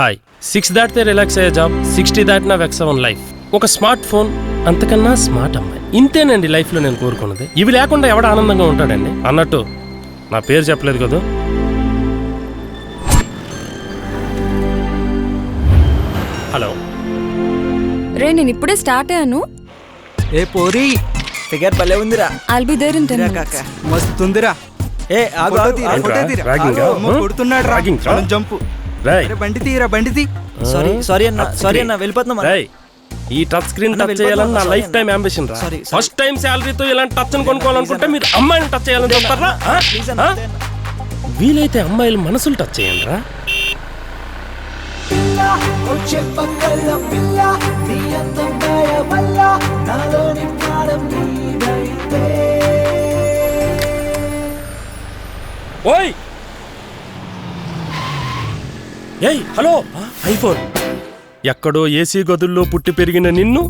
Hi 6 దాటితే relax అయ్యే job, 60 దాటినా వెక్స్ ఆన్ లైఫ్. ఒక స్మార్ట్ ఫోన్, అంతకన్నా స్మార్ట్ అమ్మాయి. ఇంతేనండి లైఫ్లో నేను కోరుకున్నది. ఇవి లేకుండా ఎవడ ఆనందంగా ఉంటాడండి? అన్నట్టు నా పేరు చెప్పలేదు కదా. హలో రే, నేను ఇప్పుడే స్టార్ట్ అయ్యాను. ఏ పోరి ఫిగర్ భలే ఉందిరా. I'll be there in 10 minutes. కాక మస్తుందిరా. ఏ ఆగు ఆగు తీరా, ఏంట్రా? ఫోటో తీరా. Ragging ఆ? ఆగు, అమ్మో, కొడుతున్నాడు రా. Ragging రా? మనం జంపు. రాయ్ అరే బండి తీరా, బండి తీ. సారీ అన్న వెళ్ళిపోతున్నాం అన్న. రాయ్ ఈ టచ్ స్క్రీన్ టచ్ చేయాలని నా లైఫ్ టైం అంబిషన్ రా. Sorry. ఫస్ట్ టైం శాలరీతో ఇలాంటి టచ్ కొనుక్కోవాలనుకుంటే మీరు అమ్మాయిని టచ్ చేయాలని చూస్తారా? Please అన్న, అంతే అన్న. వీలైతే అమ్మాయిలు మనసులు టచ్ చేయండి రా. ఓయ్ ఏయ్ హలో, ఐఫోన్. ఎక్కడో ఏసీ గదుల్లో పుట్టి పెరిగిన నిన్ను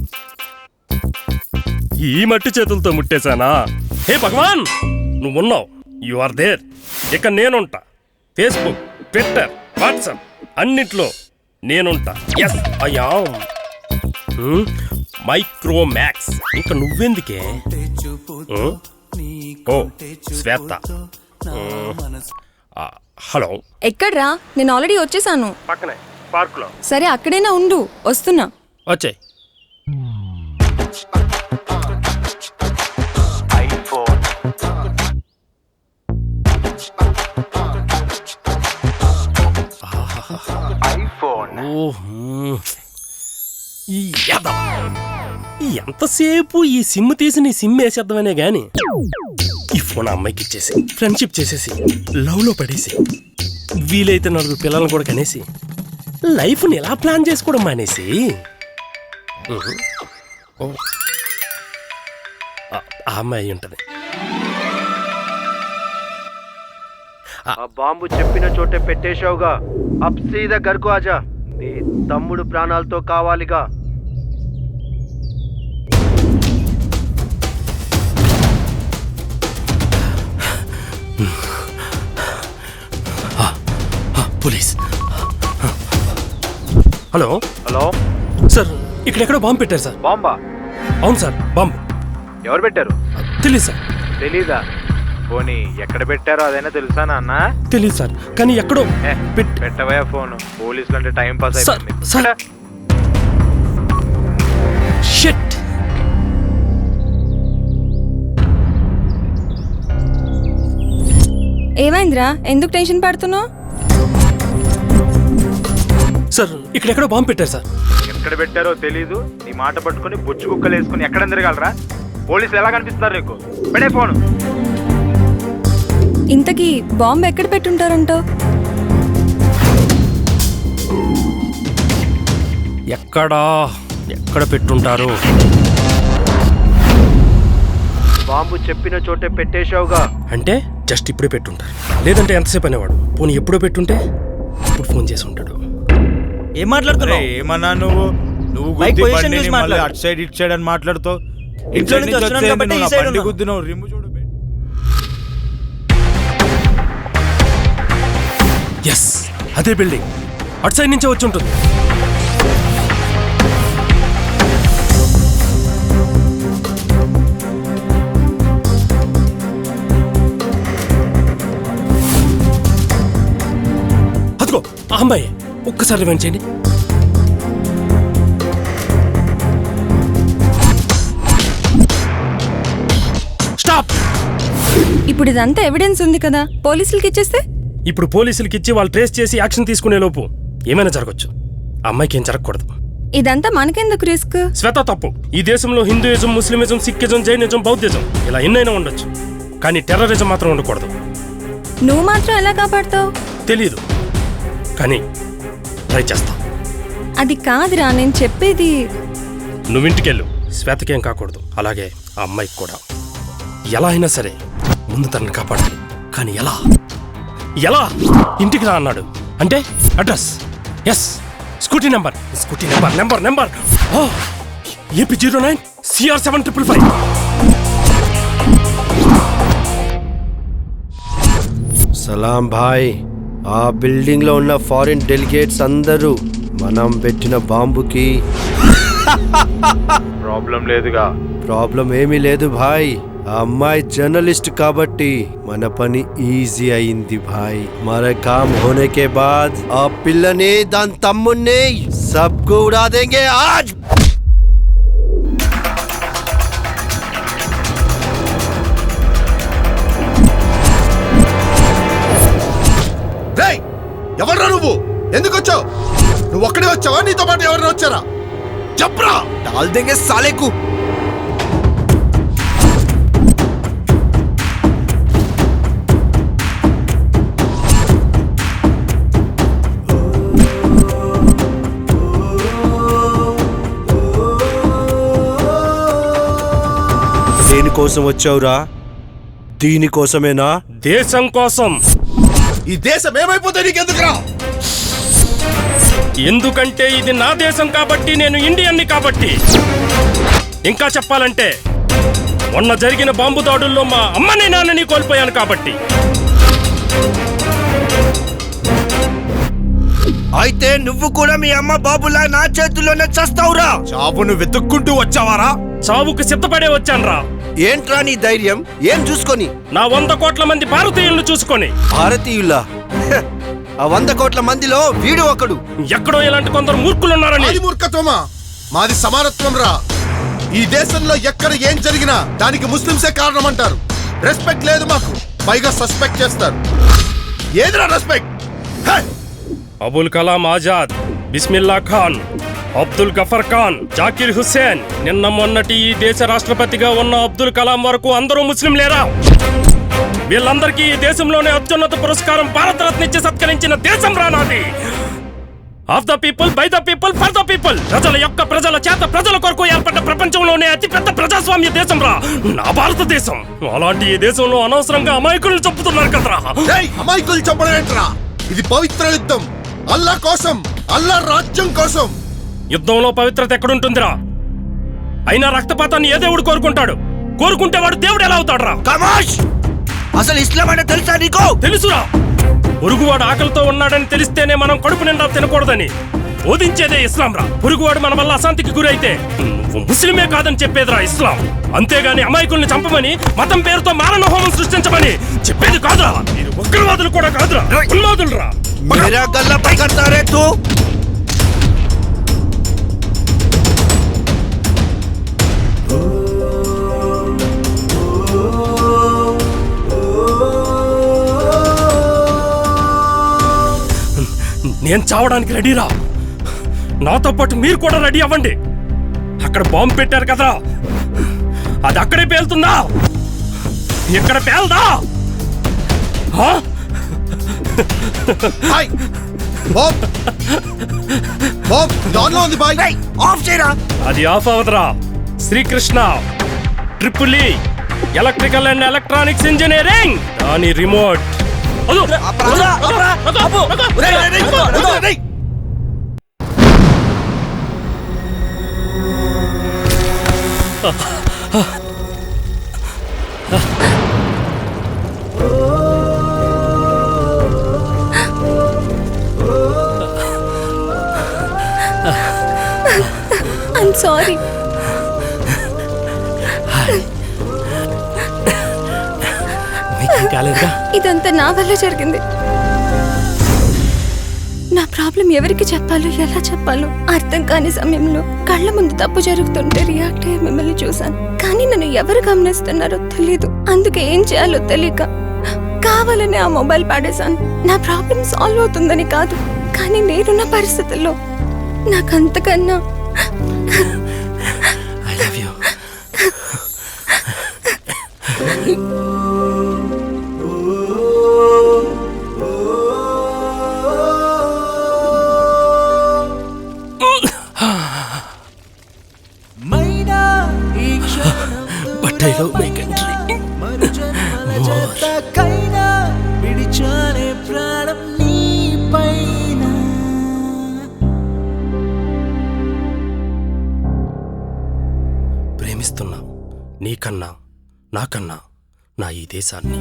ఈ మట్టి చేతులతో ముట్టేశానా? హే భగవాన్, నువ్వున్నావు, యు ఆర్ దేర్. ఇక నేనుంటా. ఫేస్బుక్, ట్విట్టర్, వాట్సాప్ అన్నిట్లో నేనుంటా. Yes I am Micromax. ఇంకా నువ్వెందుకే? ఓ శ్వేత. హలో, ఎక్కడ్రా? నేను ఆల్రెడీ వచ్చేసాను. పక్కనే పార్కులో. సరే, అక్కడైనా ఉండు, వస్తున్నా. వచ్చాయి. ఎంతసేపు ఈ సిమ్ తీసి నీ సిమ్ వేసేద్దామనే గాని ఈ ఫోన్ అమ్మాయికి ఇచ్చేసి ఫ్రెండ్షిప్ చేసేసి లవ్ లో పడేసి వీలైతే 4 పిల్లలను కూడా కనేసి లైఫ్ని ఎలా ప్లాన్ చేసుకోవడం మానేసి ఆ అమ్మాయి ఉంటది. ఆ బాంబు చెప్పిన చోటే పెట్టేశావుగా. అప్ సీదా గర్కు ఆజా. నీ తమ్ముడు ప్రాణాలతో కావాలిగా. పోలీస్. హలో హలో సార్, ఇక్కడెక్కడో బాంబు పెట్టారు సార్. బాంబా? అవును సార్, బాంబు. ఎవరు పెట్టారు? తెలీదు సార్. తెలీదా? పోనీ ఎక్కడ పెట్టారో అదైనా తెలుసా నాన్న? తెలీదు సార్, కానీ ఎక్కడో పెట్టవయా ఫోన్. పోలీసులు అంటే టైం పాస్ అయిపోయింది. Sir shit. ఏమైందిరా? ఎందుకు టెన్షన్ పడుతున్నావు? సార్, ఇక్కడెక్కడో బాంబు పెట్టారు సార్. ఎక్కడ పెట్టారో తెలీదు. నీ మాట పట్టుకుని బుచ్చు కుక్కలు వేసుకుని ఎక్కడ తిరగలరా? పోలీసులు ఎలా కనిపిస్తున్నారు నీకు? పెడే ఫోను. ఇంతకీ బాంబు ఎక్కడ పెట్టుంటారంటావు? ఎక్కడ పెట్టుంటారు? బాంబు చెప్పిన చోటే పెట్టేశావుగా. అంటే జస్ట్ ఇప్పుడే పెట్టుంటారు, లేదంటే ఎంతసేపు అనేవాడు. పోనీ ఎప్పుడో పెట్టుంటే ఇప్పుడు ఫోన్ చేసి ఉంటాడు. ఏం మాట్లాడుతున్నావు? ఏమన్నా నువ్వు మైక్ గుద్ది పొజిషన్ బండిని చూసి మళ్ళీ మాట్లాడు. అటు సైడ్ ఇటు సైడ్ అని మాట్లాడుతావు. ఇంట్లో నుంచి వస్తున్నాను కాబట్టి ఈ సైడ్ ఉన్నా. గుద్దినావు రిమ్ము చూడు. ఎస్, అదే బిల్డింగ్. అటు సైడ్ నుంచే వచ్చి ఉంటుంది. అదిగో ఆ అమ్మాయి. ఒక్కసారి రివైండ్ చేయండి. స్టాప్. ఇప్పుడు ఇదంతా ఎవిడెన్స్ ఉంది కదా, పోలీసులకి ఇచ్చేస్తే? ఇప్పుడు పోలీసులకి ఇచ్చి వాళ్ళు ట్రేస్ చేసి యాక్షన్ తీసుకునే లోపు ఏమైనా జరగచ్చు. ఆ అమ్మాయికి ఏం జరగకూడదు. ఇదంతా మనకెందుకు రిస్క్? శ్వేత తప్పు. ఈ దేశంలో Hinduism, Muslimism, Sikhism, Jainism, Buddhism ఇలా ఎన్నైనా ఉండొచ్చు, కానీ టెర్రరిజం మాత్రం ఉండకూడదు. నువ్వు మాత్రం ఎలా కాపాడుతావు? తెలీదు, కానీ ట్రై చేస్తా. అది కాదురా, నేను చెప్పేది. నువ్వింటికెళ్ళు. శ్వేతకేం కాకూడదు, అలాగే ఆ అమ్మాయికి కూడా. ఎలా అయినా సరే ముందు తనని కాపాడాలి. కానీ ఎలా? ఇంటికి రా అన్నాడు అంటే address. Yes, scooty number AP 09 CR 7555. सलाम भाई, ఆ బిల్డింగ్ లో ఉన్న ఫారిన్ డెలిగేట్స్ అందరూ మనం పెట్టిన బాంబుకి ప్రాబ్లం లేదుగా. ప్రాబ్లం ఏమీ లేదు భాయ్. ఆ అమ్మాయి జర్నలిస్ట్ కాబట్టి మన పని ఈజీ అయింది భాయ్. మర కామ్ హోనే కే బాద్ ఆ పిల్లని దాని తమ్ముణ్ణి సబ్కు ఉడా దేంగే ఆజ్. ఎవర్రా నువ్వు? ఎందుకు వచ్చావు? నువ్వు ఒక్కడే వచ్చావా? నీతో పాటు ఎవరైనా వచ్చారా? చెప్పరా. డాల్ దేంగే సాలేకు. దేనికోసం వచ్చావురా? దీనికోసమేనా? దేశం కోసం. ఈ దేశం ఏమైపోతే నీకెందుకురా? ఎందుకంటే ఇది నా దేశం కాబట్టి, నేను ఇండియన్ని కాబట్టి. ఇంకా చెప్పాలంటే మొన్న జరిగిన బాంబు దాడుల్లో మా అమ్మని నాన్నని కోల్పోయాను కాబట్టి. అయితే నువ్వు కూడా మీ అమ్మ బాబులా నా చేతుల్లోనే చస్తావురా? చావును వెతుక్కుంటూ వచ్చావారా? చావుకు సిద్ధపడే వచ్చానురా. ఏంట్రా నీ ధైర్యం? ఏం చూసుకొని? నా 100 కోట్ల మంది భారతీయులను చూసుకొని. భారతీయులా? ఆ 100 కోట్ల మందిలో వీడు ఒకడు. ఎక్కడో ఇలాంటి కొందరు మూర్ఖులున్నారని. మాది మూర్ఖత్వమా? మాది సమానత్వం రా. ఈ దేశంలో ఎక్కడ ఏం జరిగినా దానికి ముస్లింసే కారణం అంటారు. రెస్పెక్ట్ లేదు మాకు, పైగా సస్పెక్ట్ చేస్తారు. ఏదిరా రెస్పెక్ట్? అబుల్ కలాం ఆజాద్, బిస్మిల్లా ఖాన్, అబ్దుల్ గఫర్ ఖాన్, జాకిర్ హుస్సేన్, నిన్న మొన్నటి ఈ దేశ రాష్ట్రపతిగా ఉన్న అబ్దుల్ కలాం వరకు అందరూ ముస్లింలేరా? వీళ్ళందరికీ ఈ దేశంలోనే అత్యున్నత పురస్కారం భారతరత్న ఇచ్చి సత్కరించిన దేశం రా నాది. Of the people, by the people, for the people. ప్రజల యొక్క, ప్రజల చేత, ప్రజల కొరకు ఏర్పడ్డ ప్రపంచంలోనే అతిపెద్ద ప్రజాస్వామ్య దేశం రా నా భారతదేశం. అలాంటి ఈ దేశంలో అనవసరంగా అమాయకులను చంపుతున్నారు కదరా. అమాయకులు చంపడం ఏంట్రా? ఇది పవిత్ర యుద్ధం. అల్లా కోసం, అల్లా రాజ్యం కోసం. యుద్ధంలో పవిత్రత ఎక్కడుంటుందిరా? అయినా రక్తపాతాన్ని ఏ దేవుడు కోరుకుంటాడు? కోరుకుంటే వాడు దేవుడు ఎలా అవుతాడు రా? కమాష్! అసలు ఇస్లాం అంటే తెలుసా నీకు? తెలుసురా. పొరుగువాడు ఆకలితో ఉన్నాడని తెలిస్తేనే మనం కడుపు నిండా తినకూడదని బోధించేదే ఇస్లాం రా. పొరుగువాడు మన వల్ల అశాంతికి గురైతే నువ్వు ముస్లిమే కాదని చెప్పేదిరా ఇస్లాం. అంతేగాని అమాయకుల్ని చంపమని, మతం పేరుతో మారణ హోమం సృష్టించమని చెప్పేది కాదురా. మీరు ఉగ్రవాదులు కూడా కాదురా, ఉన్మాదులు రా. मेरा गला पकड़ता रे तू? నేను చావడానికి రెడీరా. నాతో పాటు మీరు కూడా రెడీ అవ్వండి. అక్కడ బాంబు పెట్టారు కదా, అది అక్కడే పేలుతుందా? ఇక్కడ పేలదా? అది ఆఫ్ అవదురా. Srikrishna triple E electrical and electronics engineering, దాని రిమోట్. I'm sorry. ఇదంతా నా వల్ల జరిగింది. నా ప్రాబ్లం ఎవరికి చెప్పాలో, ఎలా చెప్పాలో అర్థం కాని సమయంలో కళ్ళ ముందు తప్పు జరుగుతుంటే రియాక్ట్ అయ్యి మిమ్మల్ని చూశాను. కానీ నన్ను ఎవరు గమనిస్తున్నారో తెలీదు. అందుకే ఏం చేయాలో తెలియక కావాలని ఆ మొబైల్ పాడేశాను. నా ప్రాబ్లం సాల్వ్ అవుతుందని కాదు, కానీ నేనున్న పరిస్థితుల్లో నాకంతకన్నా I love you. But I love my country more. ప్రేమిస్తున్నా నీకన్నా నాకన్నా నా ఈ దేశాన్ని.